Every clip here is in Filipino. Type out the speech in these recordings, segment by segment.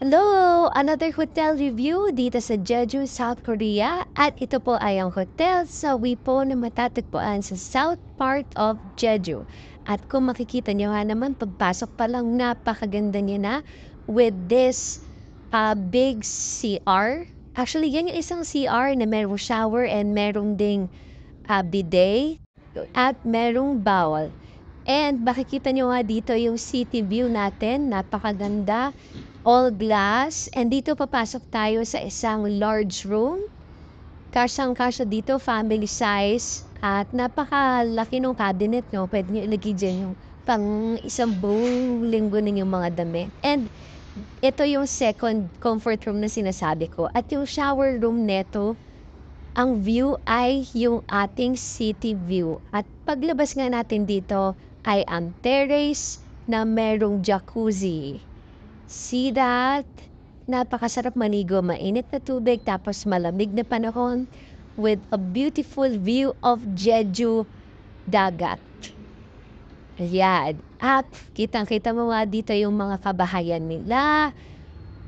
Hello! Another hotel review dito sa Jeju, South Korea. At ito po ay ang hotel sa Wipo na matatagpuan sa south part of Jeju. At kung makikita nyo nga naman, pagpasok pa lang napakaganda niya na with this big CR. Actually, yan yung isang CR na merong shower and merong ding bidet at merong bawal. And makikita nyo nga dito yung city view natin, napakaganda, all glass. And dito papasok tayo sa isang large room. Kasyang-kasya dito, family size. At napakalaki ng cabinet nyo. Pwede nyo ilagay dyan yung pang isang buong linggo ninyong mga dami. And ito yung second comfort room na sinasabi ko. At yung shower room neto, ang view ay yung ating city view. At paglabas nga natin dito ay ang terrace na merong jacuzzi. See that? Napakasarap manigo, mainit na tubig tapos malamig na panahon with a beautiful view of Jeju dagat. Ayan. At kitang-kita mo nga dito yung mga kabahayan nila.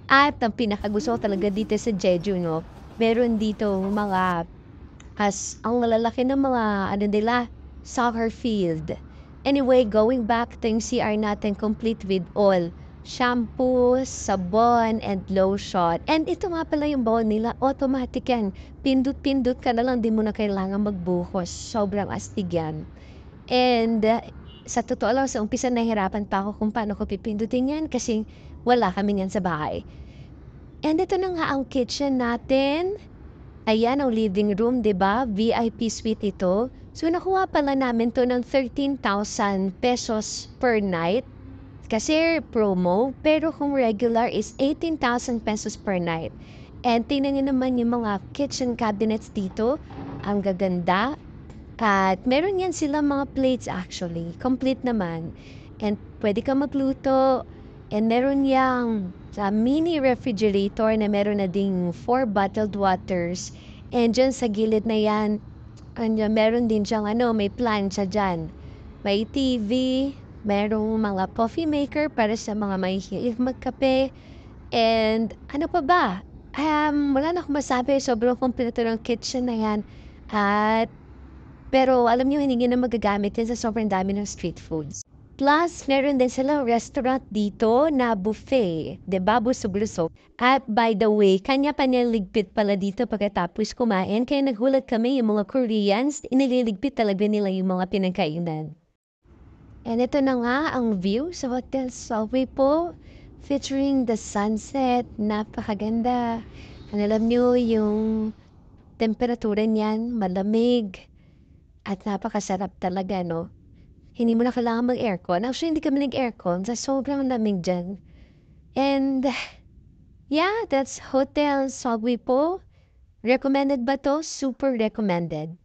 At ang pinakagusto ko talaga dito sa Jeju, no? Meron dito mga ang lalaki ng mga nila, soccer field. Anyway, going back to yung CR natin, complete with all shampoo, sabon, and lotion. And ito nga pala yung bowl nila, automatic yan. Pindot-pindot ka na lang, di mo na kailangan magbuhos. Sobrang astig yan. And sa totoo lang, sa umpisa nahihirapan pa ako kung paano ko pipindutin yan kasi wala kami yan sa bahay. And ito na nga ang kitchen natin. Ayan ang living room, 'di ba? VIP suite ito. So nakuha pala namin 'to ng 13,000 pesos per night. Kasi promo, pero kung regular is 18,000 pesos per night. And tingnan niyo naman yung mga kitchen cabinets dito. Ang gaganda. At meron yan silang mga plates actually. Complete naman. And pwede ka magluto. And meron yang mini refrigerator na meron na ding 4 bottled waters. And dyan sa gilid na yan, meron din siyang may plancha dyan. May TV, merong mga coffee maker para sa mga mahihilig magkape. And ano pa ba? Wala na akong masabi. Sobrang kompleto ng kitchen na yan. Pero alam niyo, hindi na magagamit yan sa sobrang dami ng street foods. Plus, meron din silang restaurant dito na buffet, de ba? Busog-lusog. At by the way, kanya pa nililigpit pala dito pagkatapos kumain. Kaya nagulat kami yung mga Koreans, inililigpit talaga nila yung mga pinagkainan. And ito na nga ang view sa Hotel Subway po, featuring the sunset. Napakaganda. And alam niyo, yung temperatura niyan, malamig. At napakasarap talaga, no? Hindi mo na kailangan mag-aircon. Actually, hindi kami nag-aircon sa sobrang lamig dyan. And, yeah, that's Hotel Subway po. Recommended ba to? Super recommended.